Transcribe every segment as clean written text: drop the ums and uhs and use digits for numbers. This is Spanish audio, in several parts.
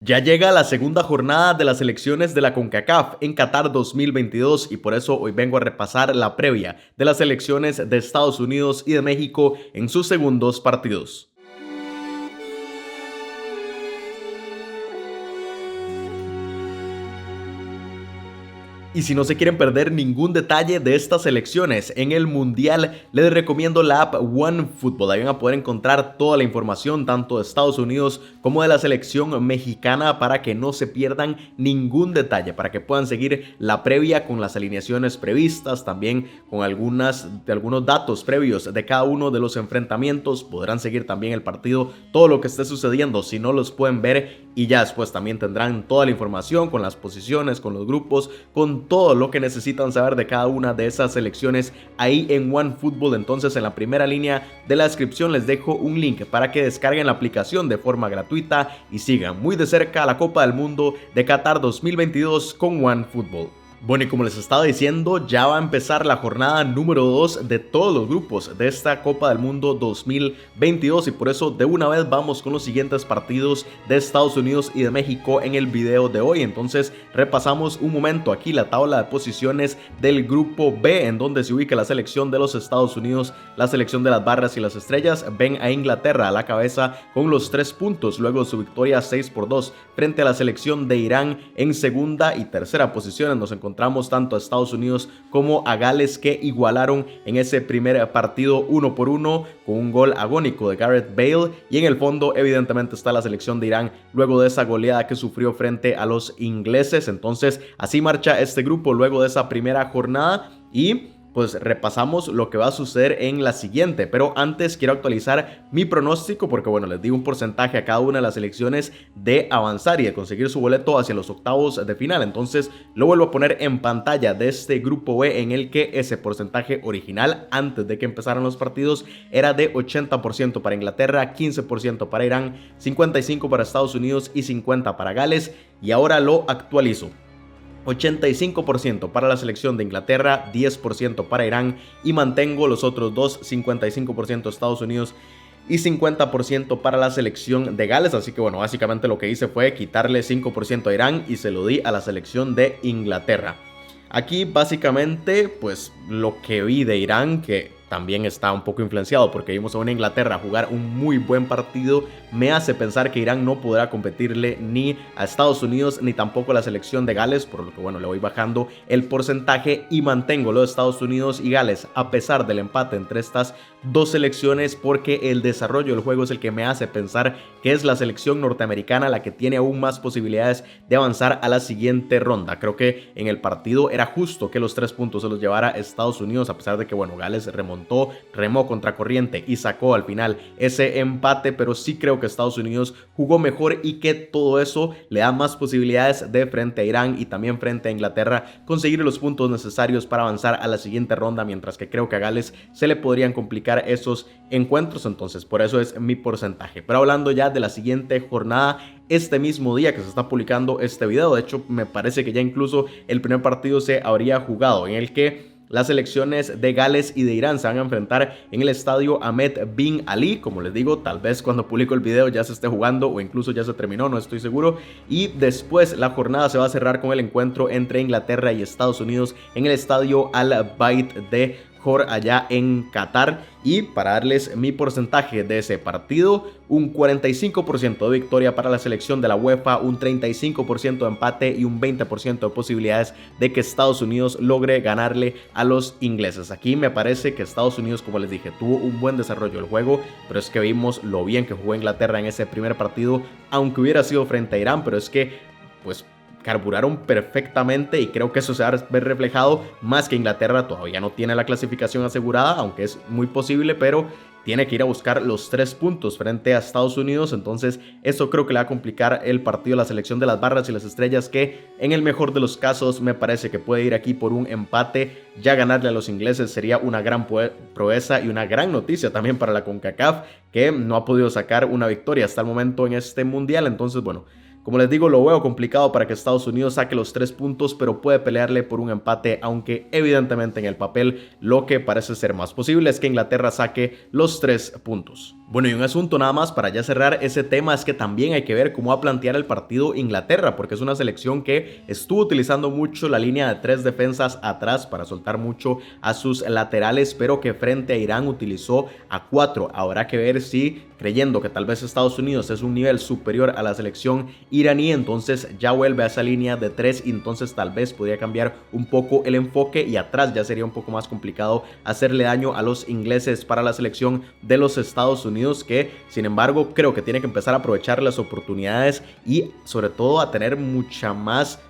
Ya llega la segunda jornada de las elecciones de la CONCACAF en Qatar 2022 y por eso hoy vengo a repasar la previa de las elecciones de Estados Unidos y de México en sus segundos partidos. Y si no se quieren perder ningún detalle de estas elecciones en el Mundial, les recomiendo la app OneFootball. Ahí van a poder encontrar toda la información tanto de Estados Unidos como de la selección mexicana para que no se pierdan ningún detalle, para que puedan seguir la previa con las alineaciones previstas, también con algunos datos previos de cada uno de los enfrentamientos. Podrán seguir también el partido, todo lo que esté sucediendo, si no los pueden ver, y ya después también tendrán toda la información con las posiciones, con los grupos, con todo lo que necesitan saber de cada una de esas selecciones ahí en OneFootball. Entonces, en la primera línea de la descripción les dejo un link para que descarguen la aplicación de forma gratuita y sigan muy de cerca la Copa del Mundo de Qatar 2022 con OneFootball. Bueno, y como les estaba diciendo, ya va a empezar la jornada número 2 de todos los grupos de esta Copa del Mundo 2022 y por eso de una vez vamos con los siguientes partidos de Estados Unidos y de México en el video de hoy. Entonces repasamos un momento aquí la tabla de posiciones del grupo B, en donde se ubica la selección de los Estados Unidos, la selección de las barras y las estrellas. Ven a Inglaterra a la cabeza con los 3 puntos luego de su victoria 6-2 frente a la selección de Irán en segunda y tercera posición. Nos encontramos tanto a Estados Unidos como a Gales, que igualaron en ese primer partido 1-1 con un gol agónico de Gareth Bale, y en el fondo evidentemente está la selección de Irán luego de esa goleada que sufrió frente a los ingleses. Entonces así marcha este grupo luego de esa primera jornada y pues repasamos lo que va a suceder en la siguiente, pero antes quiero actualizar mi pronóstico porque bueno, les di un porcentaje a cada una de las selecciones de avanzar y de conseguir su boleto hacia los octavos de final. Entonces lo vuelvo a poner en pantalla de este grupo B, en el que ese porcentaje original antes de que empezaran los partidos era de 80% para Inglaterra, 15% para Irán, 55% para Estados Unidos y 50% para Gales, y ahora lo actualizo: 85% para la selección de Inglaterra, 10% para Irán, y mantengo los otros dos, 55% Estados Unidos y 50% para la selección de Gales. Así que bueno, básicamente lo que hice fue quitarle 5% a Irán y se lo di a la selección de Inglaterra. Aquí básicamente pues lo que vi de Irán, que también está un poco influenciado porque vimos a una Inglaterra jugar un muy buen partido, me hace pensar que Irán no podrá competirle ni a Estados Unidos ni tampoco a la selección de Gales, por lo que bueno, le voy bajando el porcentaje y mantengo lo de Estados Unidos y Gales a pesar del empate entre estas dos selecciones, porque el desarrollo del juego es el que me hace pensar que es la selección norteamericana la que tiene aún más posibilidades de avanzar a la siguiente ronda. Creo que en el partido era justo que los 3 puntos se los llevara Estados Unidos, a pesar de que bueno, Gales remó contra corriente y sacó al final ese empate, pero sí creo que Estados Unidos jugó mejor y que todo eso le da más posibilidades de frente a Irán y también frente a Inglaterra conseguir los puntos necesarios para avanzar a la siguiente ronda, mientras que creo que a Gales se le podrían complicar esos encuentros. Entonces por eso es mi porcentaje. Pero hablando ya de la siguiente jornada, este mismo día que se está publicando este video, de hecho me parece que ya incluso el primer partido se habría jugado, en el que las selecciones de Gales y de Irán se van a enfrentar en el estadio Ahmed Bin Ali. Como les digo, tal vez cuando publico el video ya se esté jugando o incluso ya se terminó, no estoy seguro. Y después la jornada se va a cerrar con el encuentro entre Inglaterra y Estados Unidos en el estadio Al Bayt de Khor, allá en Qatar. Y para darles mi porcentaje de ese partido, un 45% de victoria para la selección de la UEFA, un 35% de empate y un 20% de posibilidades de que Estados Unidos logre ganarle a los ingleses. Aquí me parece que Estados Unidos, como les dije, tuvo un buen desarrollo del juego, pero es que vimos lo bien que jugó Inglaterra en ese primer partido, aunque hubiera sido frente a Irán, pero es que pues carburaron perfectamente y creo que eso se va a ver reflejado, más que Inglaterra todavía no tiene la clasificación asegurada, aunque es muy posible, pero tiene que ir a buscar los 3 puntos frente a Estados Unidos. Entonces eso creo que le va a complicar el partido a la selección de las barras y las estrellas, que en el mejor de los casos me parece que puede ir aquí por un empate. Ya ganarle a los ingleses sería una gran proeza y una gran noticia también para la CONCACAF, que no ha podido sacar una victoria hasta el momento en este mundial. Entonces bueno, como les digo, lo veo complicado para que Estados Unidos saque los 3 puntos, pero puede pelearle por un empate, aunque evidentemente en el papel lo que parece ser más posible es que Inglaterra saque los 3 puntos. Bueno, y un asunto nada más para ya cerrar ese tema es que también hay que ver cómo va a plantear el partido Inglaterra, porque es una selección que estuvo utilizando mucho la línea de 3 defensas atrás para soltar mucho a sus laterales, pero que frente a Irán utilizó a 4. Habrá que ver si, creyendo que tal vez Estados Unidos es un nivel superior a la selección iraní, entonces ya vuelve a esa línea de 3 y entonces tal vez podría cambiar un poco el enfoque y atrás ya sería un poco más complicado hacerle daño a los ingleses para la selección de los Estados Unidos, que sin embargo creo que tiene que empezar a aprovechar las oportunidades y sobre todo a tener mucha más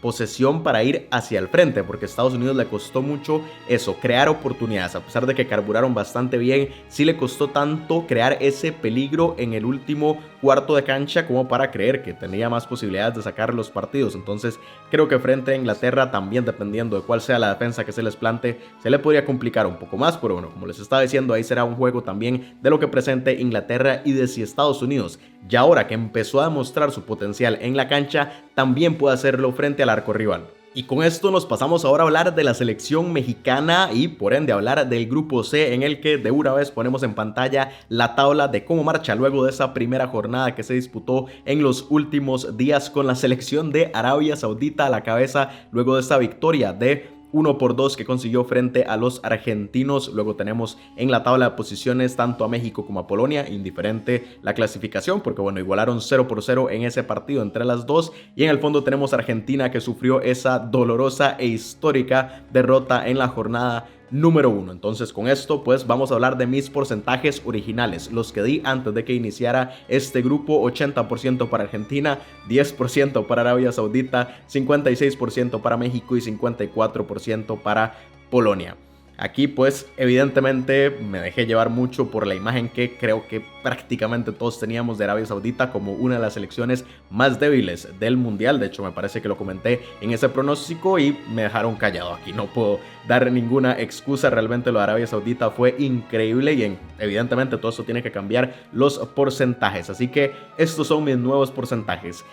posesión para ir hacia el frente, porque a Estados Unidos le costó mucho eso, crear oportunidades. A pesar de que carburaron bastante bien, sí le costó tanto crear ese peligro en el último cuarto de cancha como para creer que tenía más posibilidades de sacar los partidos. Entonces creo que frente a Inglaterra, también dependiendo de cuál sea la defensa que se les plante, se le podría complicar un poco más, pero bueno, como les estaba diciendo, ahí será un juego también de lo que presente Inglaterra y de si Estados Unidos, ya ahora que empezó a demostrar su potencial en la cancha, también puede hacerlo frente al arco rival. Y con esto nos pasamos ahora a hablar de la selección mexicana y por ende hablar del grupo C, en el que de una vez ponemos en pantalla la tabla de cómo marcha luego de esa primera jornada que se disputó en los últimos días, con la selección de Arabia Saudita a la cabeza luego de esa victoria de 1-2 que consiguió frente a los argentinos. Luego tenemos en la tabla de posiciones tanto a México como a Polonia, indiferente la clasificación, porque bueno, igualaron 0-0 en ese partido entre las dos. Y en el fondo tenemos a Argentina, que sufrió esa dolorosa e histórica derrota en la jornada número 1. Entonces con esto pues vamos a hablar de mis porcentajes originales, los que di antes de que iniciara este grupo: 80% para Argentina, 10% para Arabia Saudita, 56% para México y 54% para Polonia. Aquí pues evidentemente me dejé llevar mucho por la imagen que creo que prácticamente todos teníamos de Arabia Saudita como una de las selecciones más débiles del mundial. De hecho me parece que lo comenté en ese pronóstico y me dejaron callado. Aquí no puedo dar ninguna excusa, realmente lo de Arabia Saudita fue increíble y evidentemente todo esto tiene que cambiar los porcentajes. Así que estos son mis nuevos porcentajes: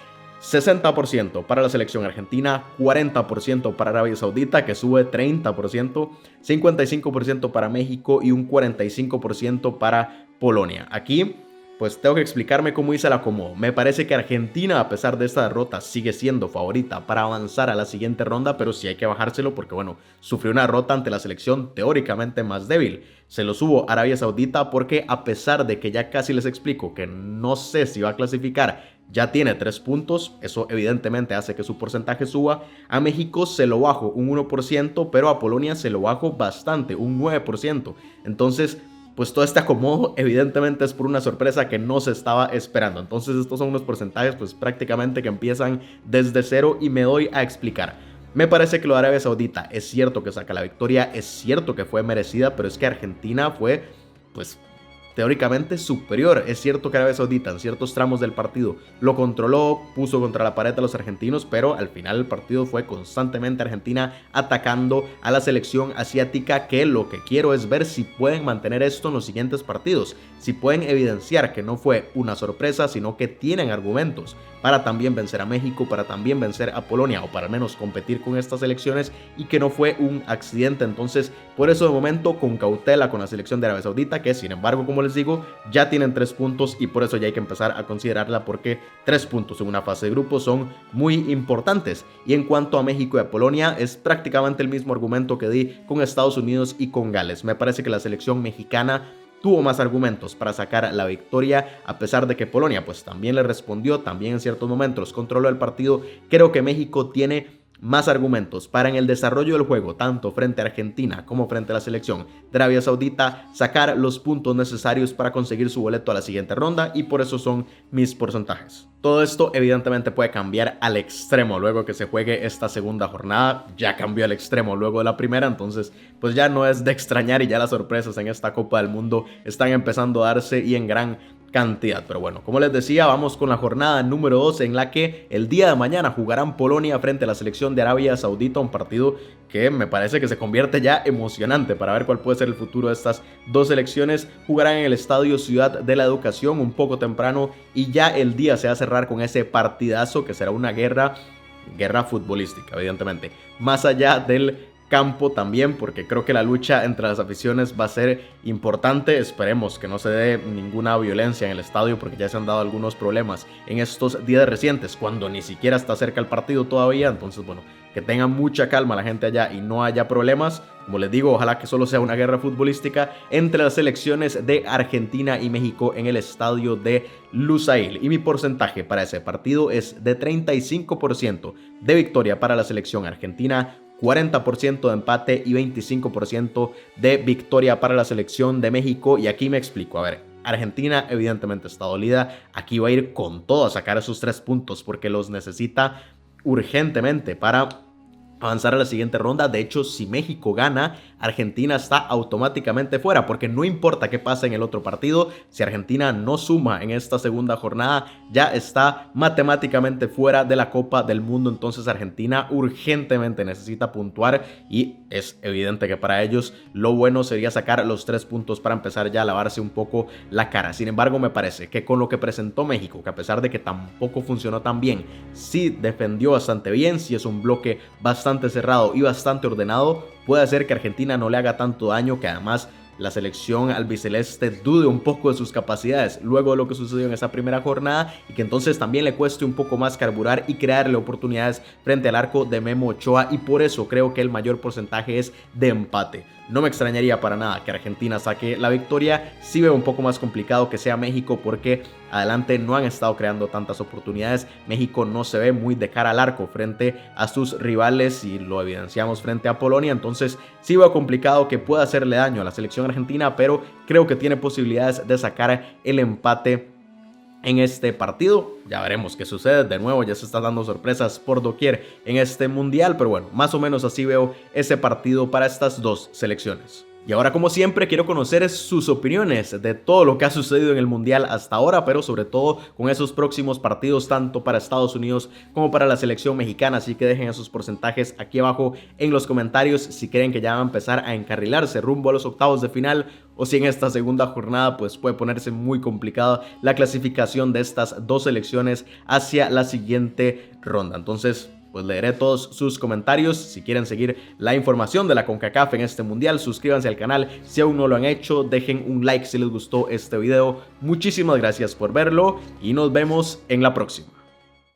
60% para la selección argentina, 40% para Arabia Saudita, que sube 30%, 55% para México y un 45% para Polonia. Aquí pues tengo que explicarme cómo hice el acomodo. Me parece que Argentina, a pesar de esta derrota, sigue siendo favorita para avanzar a la siguiente ronda, pero sí hay que bajárselo porque, bueno, sufrió una derrota ante la selección teóricamente más débil. Se lo subo a Arabia Saudita porque, a pesar de que ya casi les explico que no sé si va a clasificar, ya tiene 3 puntos, eso evidentemente hace que su porcentaje suba. A México se lo bajo un 1%, pero a Polonia se lo bajo bastante, un 9%. Entonces, pues todo este acomodo evidentemente es por una sorpresa que no se estaba esperando. Entonces estos son unos porcentajes pues prácticamente que empiezan desde cero y me doy a explicar. Me parece que lo de Arabia Saudita es cierto que saca la victoria, es cierto que fue merecida, pero es que Argentina fue pues teóricamente superior. Es cierto que Arabia Saudita en ciertos tramos del partido lo controló, puso contra la pared a los argentinos, pero al final el partido fue constantemente Argentina atacando a la selección asiática, que lo que quiero es ver si pueden mantener esto en los siguientes partidos, si pueden evidenciar que no fue una sorpresa, sino que tienen argumentos para también vencer a México, para también vencer a Polonia, o para al menos competir con estas selecciones, y que no fue un accidente. Entonces, por eso de momento con cautela con la selección de Arabia Saudita, que sin embargo, como les digo, ya tienen 3 puntos y por eso ya hay que empezar a considerarla, porque 3 puntos en una fase de grupo son muy importantes. Y en cuanto a México y a Polonia, es prácticamente el mismo argumento que di con Estados Unidos y con Gales. Me parece que la selección mexicana tuvo más argumentos para sacar la victoria, a pesar de que Polonia pues también le respondió, también en ciertos momentos controló el partido. Creo que México tiene más argumentos para, en el desarrollo del juego, tanto frente a Argentina como frente a la selección de Arabia Saudita, sacar los puntos necesarios para conseguir su boleto a la siguiente ronda, y por eso son mis porcentajes. Todo esto evidentemente puede cambiar al extremo luego que se juegue esta segunda jornada. Ya cambió al extremo luego de la primera, entonces pues ya no es de extrañar y ya las sorpresas en esta Copa del Mundo están empezando a darse y en gran cantidad. Pero bueno, como les decía, vamos con la jornada número 2, en la que el día de mañana jugarán Polonia frente a la selección de Arabia Saudita, un partido que me parece que se convierte ya emocionante para ver cuál puede ser el futuro de estas dos selecciones. Jugarán en el Estadio Ciudad de la Educación un poco temprano y ya el día se va a cerrar con ese partidazo que será una guerra futbolística, evidentemente, más allá del campo también, porque creo que la lucha entre las aficiones va a ser importante. Esperemos que no se dé ninguna violencia en el estadio, porque ya se han dado algunos problemas en estos días recientes, cuando ni siquiera está cerca el partido todavía. Entonces, bueno, que tengan mucha calma la gente allá y no haya problemas. Como les digo, ojalá que solo sea una guerra futbolística entre las selecciones de Argentina y México en el estadio de Lusail. Y mi porcentaje para ese partido es de 35% de victoria para la selección argentina, 40% de empate y 25% de victoria para la selección de México. Y aquí me explico, a ver, Argentina evidentemente está dolida, aquí va a ir con todo a sacar esos 3 puntos porque los necesita urgentemente para avanzar a la siguiente ronda. De hecho, si México gana, Argentina está automáticamente fuera, porque no importa qué pase en el otro partido, si Argentina no suma en esta segunda jornada, ya está matemáticamente fuera de la Copa del Mundo. Entonces Argentina urgentemente necesita puntuar y es evidente que para ellos lo bueno sería sacar los 3 puntos para empezar ya a lavarse un poco la cara. Sin embargo, me parece que con lo que presentó México, que a pesar de que tampoco funcionó tan bien, sí defendió bastante bien, sí es un bloque bastante cerrado y bastante ordenado, puede hacer que Argentina no le haga tanto daño, que además la selección albiceleste dude un poco de sus capacidades luego de lo que sucedió en esa primera jornada, y que entonces también le cueste un poco más carburar y crearle oportunidades frente al arco de Memo Ochoa, y por eso creo que el mayor porcentaje es de empate. No me extrañaría para nada que Argentina saque la victoria. Sí veo un poco más complicado que sea México, porque adelante no han estado creando tantas oportunidades. México no se ve muy de cara al arco frente a sus rivales y lo evidenciamos frente a Polonia. Entonces sí veo complicado que pueda hacerle daño a la selección argentina, pero creo que tiene posibilidades de sacar el empate en este partido. Ya veremos qué sucede. De nuevo, ya se están dando sorpresas por doquier en este mundial, pero bueno, más o menos así veo ese partido para estas dos selecciones. Y ahora, como siempre, quiero conocer sus opiniones de todo lo que ha sucedido en el Mundial hasta ahora, pero sobre todo con esos próximos partidos, tanto para Estados Unidos como para la selección mexicana. Así que dejen esos porcentajes aquí abajo en los comentarios si creen que ya va a empezar a encarrilarse rumbo a los octavos de final, o si en esta segunda jornada pues puede ponerse muy complicada la clasificación de estas dos selecciones hacia la siguiente ronda. Entonces, pues leeré todos sus comentarios. Si quieren seguir la información de la CONCACAF en este mundial, suscríbanse al canal si aún no lo han hecho, dejen un like si les gustó este video. Muchísimas gracias por verlo y nos vemos en la próxima.